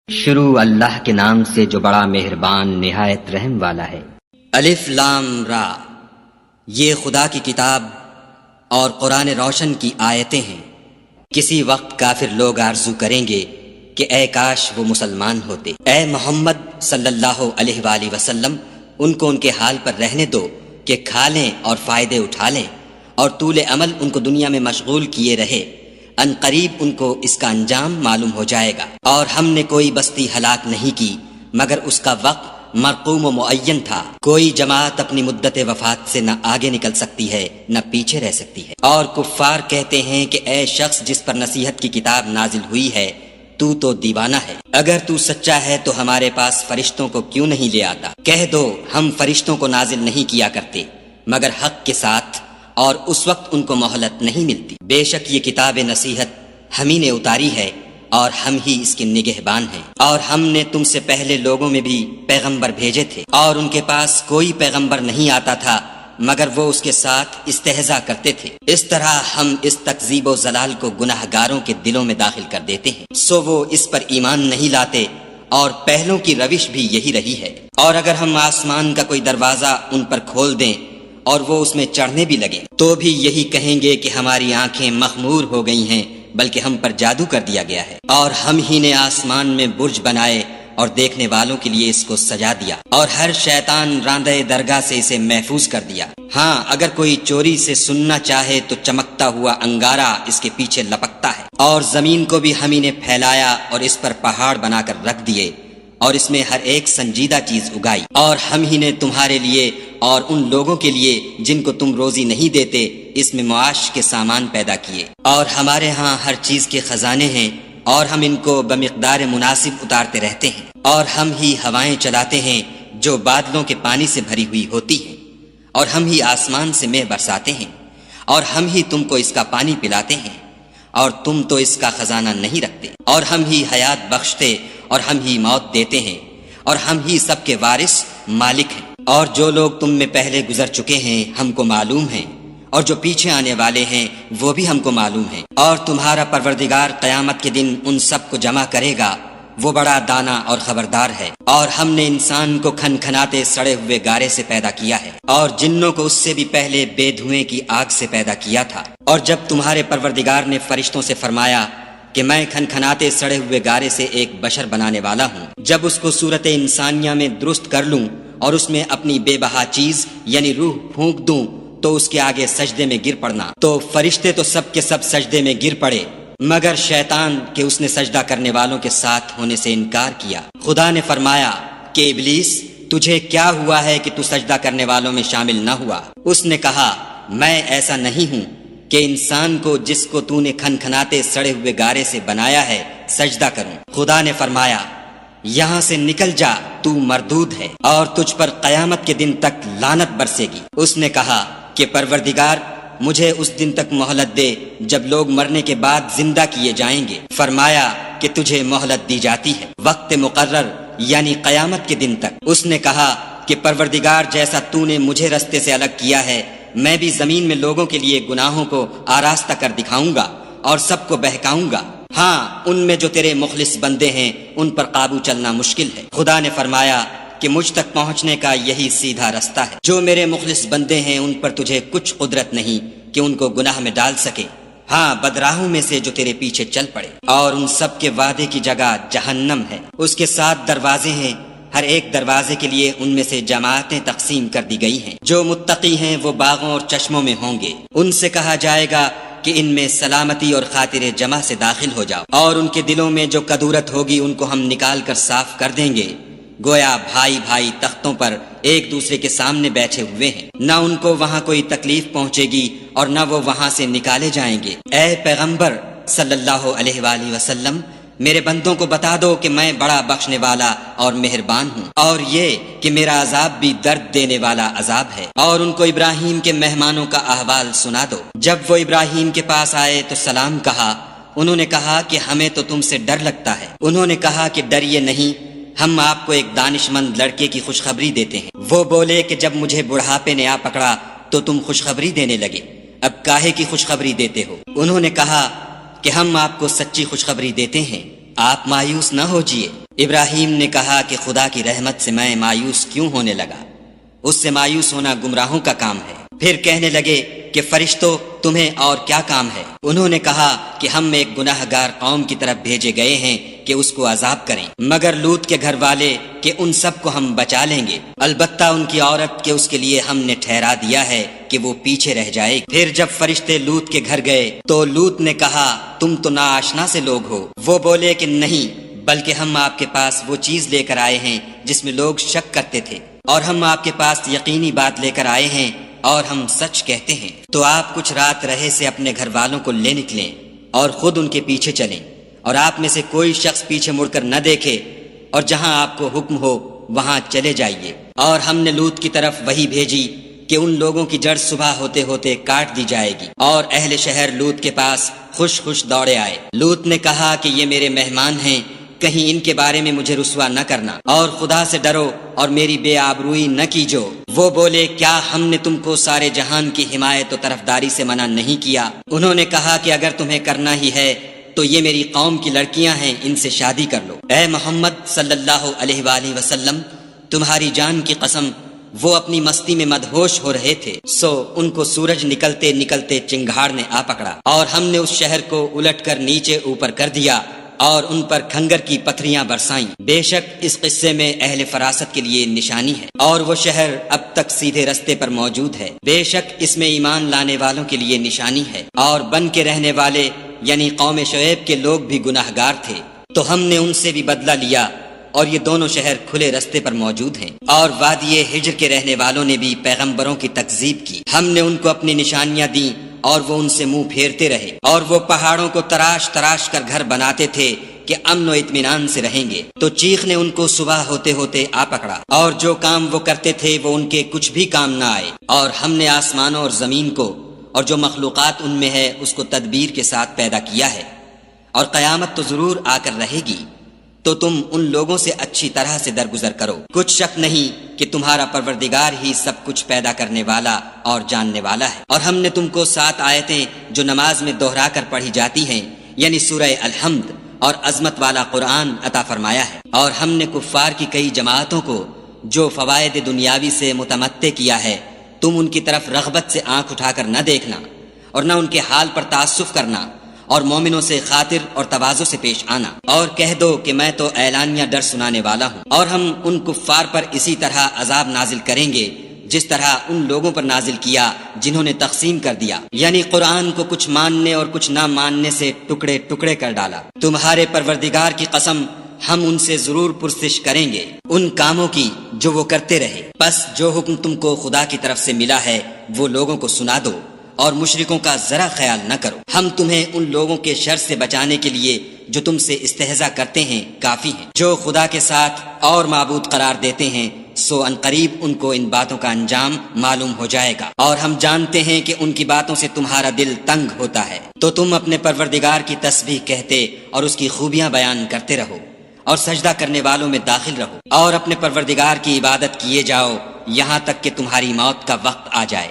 شروع اللہ کے نام سے جو بڑا مہربان نہایت رحم والا ہے۔ الف لام را، یہ خدا کی کتاب اور قرآن روشن کی آیتیں ہیں۔ کسی وقت کافر لوگ آرزو کریں گے کہ اے کاش وہ مسلمان ہوتے۔ اے محمد صلی اللہ علیہ وآلہ وسلم، ان کو ان کے حال پر رہنے دو کہ کھا لیں اور فائدے اٹھا لیں، اور طول عمل ان کو دنیا میں مشغول کیے رہے۔ ان قریب ان کو اس کا انجام معلوم ہو جائے گا۔ اور ہم نے کوئی بستی ہلاک نہیں کی مگر اس کا وقت مرقوم و معین تھا۔ کوئی جماعت اپنی مدت وفات سے نہ آگے نکل سکتی ہے نہ پیچھے رہ سکتی ہے۔ اور کفار کہتے ہیں کہ اے شخص جس پر نصیحت کی کتاب نازل ہوئی ہے، تو دیوانہ ہے۔ اگر تو سچا ہے تو ہمارے پاس فرشتوں کو کیوں نہیں لے آتا؟ کہہ دو ہم فرشتوں کو نازل نہیں کیا کرتے مگر حق کے ساتھ، اور اس وقت ان کو مہلت نہیں ملتی۔ بے شک یہ کتاب نصیحت ہم ہی نے اتاری ہے اور ہم ہی اس کے نگہبان ہیں۔ اور ہم نے تم سے پہلے لوگوں میں بھی پیغمبر بھیجے تھے، اور ان کے پاس کوئی پیغمبر نہیں آتا تھا مگر وہ اس کے ساتھ استہزاء کرتے تھے۔ اس طرح ہم اس تکذیب و ضلال کو گناہ گاروں کے دلوں میں داخل کر دیتے ہیں، سو وہ اس پر ایمان نہیں لاتے، اور پہلوں کی روش بھی یہی رہی ہے۔ اور اگر ہم آسمان کا کوئی دروازہ ان پر کھول دیں اور وہ اس میں چڑھنے بھی لگیں تو بھی یہی کہیں گے کہ ہماری آنکھیں مخمور ہو گئی ہیں، بلکہ ہم پر جادو کر دیا گیا ہے۔ اور ہم ہی نے آسمان میں برج بنائے اور دیکھنے والوں کے لیے اس کو سجا دیا، اور ہر شیطان راندہ درگاہ سے اسے محفوظ کر دیا۔ ہاں اگر کوئی چوری سے سننا چاہے تو چمکتا ہوا انگارہ اس کے پیچھے لپکتا ہے۔ اور زمین کو بھی ہم ہی نے پھیلایا اور اس پر پہاڑ بنا کر رکھ دیے، اور اس میں ہر ایک سنجیدہ چیز اگائی۔ اور ہم ہی نے تمہارے لیے اور ان لوگوں کے لیے جن کو تم روزی نہیں دیتے اس میں معاش کے سامان پیدا کیے۔ اور ہمارے ہاں ہر چیز کے خزانے ہیں، اور ہم ان کو بمقدار مناسب اتارتے رہتے ہیں۔ اور ہم ہی ہوائیں چلاتے ہیں جو بادلوں کے پانی سے بھری ہوئی ہوتی ہیں، اور ہم ہی آسمان سے مے برساتے ہیں، اور ہم ہی تم کو اس کا پانی پلاتے ہیں، اور تم تو اس کا خزانہ نہیں رکھتے۔ اور ہم ہی حیات بخشتے اور ہم ہی موت دیتے ہیں، اور ہم ہی سب کے وارث مالک ہیں۔ اور جو لوگ تم میں پہلے گزر چکے ہیں ہم کو معلوم ہیں، اور جو پیچھے آنے والے ہیں وہ بھی ہم کو معلوم ہیں۔ اور تمہارا پروردگار قیامت کے دن ان سب کو جمع کرے گا، وہ بڑا دانا اور خبردار ہے۔ اور ہم نے انسان کو کھنکھناتے سڑے ہوئے گارے سے پیدا کیا ہے، اور جنوں کو اس سے بھی پہلے بے دھوئیں کی آگ سے پیدا کیا تھا۔ اور جب تمہارے پروردگار نے فرشتوں سے فرمایا کہ میں کھنکھناتے سڑے ہوئے گارے سے ایک بشر بنانے والا ہوں، جب اس کو صورت انسانیہ میں درست کر لوں اور اس میں اپنی بے بہا چیز یعنی روح پھونک دوں تو اس کے آگے سجدے میں گر پڑنا، تو فرشتے تو سب کے سب سجدے میں گر پڑے مگر شیطان کہ اس نے سجدہ کرنے والوں کے ساتھ ہونے سے انکار کیا۔ خدا نے فرمایا کہ ابلیس تجھے کیا ہوا ہے کہ تو سجدہ کرنے والوں میں شامل نہ ہوا؟ اس نے کہا میں ایسا نہیں ہوں کہ انسان کو جس کو تو نے کھنکھناتے سڑے ہوئے گارے سے بنایا ہے سجدہ کروں۔ خدا نے فرمایا یہاں سے نکل جا، تو مردود ہے، اور تجھ پر قیامت کے دن تک لعنت برسے گی۔ اس نے کہا کہ پروردگار مجھے اس دن تک مہلت دے جب لوگ مرنے کے بعد زندہ کیے جائیں گے۔ فرمایا کہ تجھے مہلت دی جاتی ہے وقت مقرر یعنی قیامت کے دن تک۔ اس نے کہا کہ پروردگار جیسا تو نے مجھے رستے سے الگ کیا ہے میں بھی زمین میں لوگوں کے لیے گناہوں کو آراستہ کر دکھاؤں گا اور سب کو بہکاؤں گا۔ ہاں ان میں جو تیرے مخلص بندے ہیں ان پر قابو چلنا مشکل ہے۔ خدا نے فرمایا کہ مجھ تک پہنچنے کا یہی سیدھا رستہ ہے۔ جو میرے مخلص بندے ہیں ان پر تجھے کچھ قدرت نہیں کہ ان کو گناہ میں ڈال سکے، ہاں بدراہوں میں سے جو تیرے پیچھے چل پڑے۔ اور ان سب کے وعدے کی جگہ جہنم ہے، اس کے 7 دروازے ہیں، ہر ایک دروازے کے لیے ان میں سے جماعتیں تقسیم کر دی گئی ہیں۔ جو متقی ہیں وہ باغوں اور چشموں میں ہوں گے، ان سے کہا جائے گا کہ ان میں سلامتی اور خاطر جمع سے داخل ہو جاؤ، اور ان کے دلوں میں جو کدورت ہوگی ان کو ہم نکال کر صاف کر دیں گے، گویا بھائی بھائی تختوں پر ایک دوسرے کے سامنے بیٹھے ہوئے ہیں، نہ ان کو وہاں کوئی تکلیف پہنچے گی اور نہ وہ وہاں سے نکالے جائیں گے۔ اے پیغمبر صلی اللہ علیہ وآلہ وسلم میرے بندوں کو بتا دو کہ میں بڑا بخشنے والا اور مہربان ہوں، اور یہ کہ میرا عذاب بھی درد دینے والا عذاب ہے۔ اور ان کو ابراہیم کے مہمانوں کا احوال سنا دو۔ جب وہ ابراہیم کے پاس آئے تو سلام کہا، انہوں نے کہا کہ ہمیں تو تم سے ڈر لگتا ہے۔ انہوں نے کہا کہ ڈریے نہیں، ہم آپ کو ایک دانش مند لڑکے کی خوشخبری دیتے ہیں۔ وہ بولے کہ جب مجھے بڑھاپے نے آ پکڑا تو تم خوشخبری دینے لگے، اب کاہے کی خوشخبری دیتے ہو؟ انہوں نے کہا کہ ہم آپ کو سچی خوشخبری دیتے ہیں، آپ مایوس نہ ہوجیے۔ ابراہیم نے کہا کہ خدا کی رحمت سے میں مایوس کیوں ہونے لگا؟ اس سے مایوس ہونا گمراہوں کا کام ہے۔ پھر کہنے لگے کہ فرشتوں تمہیں اور کیا کام ہے؟ انہوں نے کہا کہ ہم ایک گناہ گار قوم کی طرف بھیجے گئے ہیں کہ اس کو عذاب کریں، مگر لوط کے گھر والے کہ ان سب کو ہم بچا لیں گے، البتہ ان کی عورت کہ اس کے لیے ہم نے ٹھہرا دیا ہے کہ وہ پیچھے رہ جائے گی۔ پھر جب فرشتے لوط کے گھر گئے تو لوط نے کہا تم تو ناآشنا سے لوگ ہو۔ وہ بولے کہ نہیں، بلکہ ہم آپ کے پاس وہ چیز لے کر آئے ہیں جس میں لوگ شک کرتے تھے، اور ہم آپ کے پاس یقینی بات لے کر آئے ہیں اور ہم سچ کہتے ہیں۔ تو آپ کچھ رات رہے سے اپنے گھر والوں کو لے نکلیں اور خود ان کے پیچھے چلیں، اور آپ میں سے کوئی شخص پیچھے مڑ کر نہ دیکھے، اور جہاں آپ کو حکم ہو وہاں چلے جائیے۔ اور ہم نے لوط کی طرف وحی بھیجی کہ ان لوگوں کی جڑ صبح ہوتے ہوتے کاٹ دی جائے گی، اور اہل شہر لوط کے پاس خوش خوش دوڑے آئے۔ لوط نے کہا کہ یہ میرے مہمان ہیں، کہیں ان کے بارے میں مجھے رسوا نہ کرنا، اور خدا سے ڈرو اور میری بے آبروئی نہ کیجو۔ وہ بولے کیا ہم نے تم کو سارے جہان کی حمایت و طرفداری سے منع نہیں کیا؟ انہوں نے کہا کہ اگر تمہیں کرنا ہی ہے تو یہ میری قوم کی لڑکیاں ہیں، ان سے شادی کر لو۔ اے محمد صلی اللہ علیہ وآلہ وسلم، تمہاری جان کی قسم وہ اپنی مستی میں مدہوش ہو رہے تھے، سو ان کو سورج نکلتے نکلتے چنگھاڑ نے آ پکڑا، اور ہم نے اس شہر کو الٹ کر نیچے اوپر کر دیا اور ان پر کھنگر کی پتھریاں برسائیں۔ بے شک اس قصے میں اہل فراست کے لیے نشانی ہے، اور وہ شہر اب تک سیدھے رستے پر موجود ہے۔ بے شک اس میں ایمان لانے والوں کے لیے نشانی ہے، اور بن کے رہنے والے یعنی قوم شعیب کے لوگ بھی گناہ گار تھے، تو ہم نے ان سے بھی بدلہ لیا، اور یہ دونوں شہر کھلے رستے پر موجود ہیں۔ اور وادی ہجر کے رہنے والوں نے بھی پیغمبروں کی تکذیب کی، ہم نے ان کو اپنی نشانیاں دیں اور وہ ان سے منہ پھیرتے رہے، اور وہ پہاڑوں کو تراش تراش کر گھر بناتے تھے کہ امن و اطمینان سے رہیں گے، تو چیخ نے ان کو صبح ہوتے ہوتے آ پکڑا، اور جو کام وہ کرتے تھے وہ ان کے کچھ بھی کام نہ آئے۔ اور ہم نے آسمانوں اور زمین کو اور جو مخلوقات ان میں ہے اس کو تدبیر کے ساتھ پیدا کیا ہے، اور قیامت تو ضرور آ کر رہے گی، تو تم ان لوگوں سے اچھی طرح سے درگزر کرو۔ کچھ شک نہیں کہ تمہارا پروردگار ہی سب کچھ پیدا کرنے والا اور جاننے والا ہے۔ اور ہم نے تم کو 7 آیتیں جو نماز میں دوہرا کر پڑھی جاتی ہیں، یعنی سورہ الحمد اور عظمت والا قرآن عطا فرمایا ہے، اور ہم نے کفار کی کئی جماعتوں کو جو فوائد دنیاوی سے متمتع کیا ہے، تم ان کی طرف رغبت سے آنکھ اٹھا کر نہ دیکھنا، اور نہ ان کے حال پر تعصف کرنا، اور مومنوں سے خاطر اور تواضع سے پیش آنا، اور کہہ دو کہ میں تو اعلانیہ ڈر سنانے والا ہوں۔ اور ہم ان کفار پر اسی طرح عذاب نازل کریں گے جس طرح ان لوگوں پر نازل کیا جنہوں نے تقسیم کر دیا، یعنی قرآن کو کچھ ماننے اور کچھ نہ ماننے سے ٹکڑے ٹکڑے کر ڈالا۔ تمہارے پروردگار کی قسم ہم ان سے ضرور پرسش کریں گے ان کاموں کی جو وہ کرتے رہے، پس جو حکم تم کو خدا کی طرف سے ملا ہے وہ لوگوں کو سنا دو، اور مشرکوں کا ذرا خیال نہ کرو۔ ہم تمہیں ان لوگوں کے شر سے بچانے کے لیے جو تم سے استہزاء کرتے ہیں کافی ہیں، جو خدا کے ساتھ اور معبود قرار دیتے ہیں، سو ان قریب ان کو ان باتوں کا انجام معلوم ہو جائے گا، اور ہم جانتے ہیں کہ ان کی باتوں سے تمہارا دل تنگ ہوتا ہے۔ تو تم اپنے پروردگار کی تسبیح کہتے اور اس کی خوبیاں بیان کرتے رہو، اور سجدہ کرنے والوں میں داخل رہو، اور اپنے پروردگار کی عبادت کیے جاؤ یہاں تک کہ تمہاری موت کا وقت آ جائے۔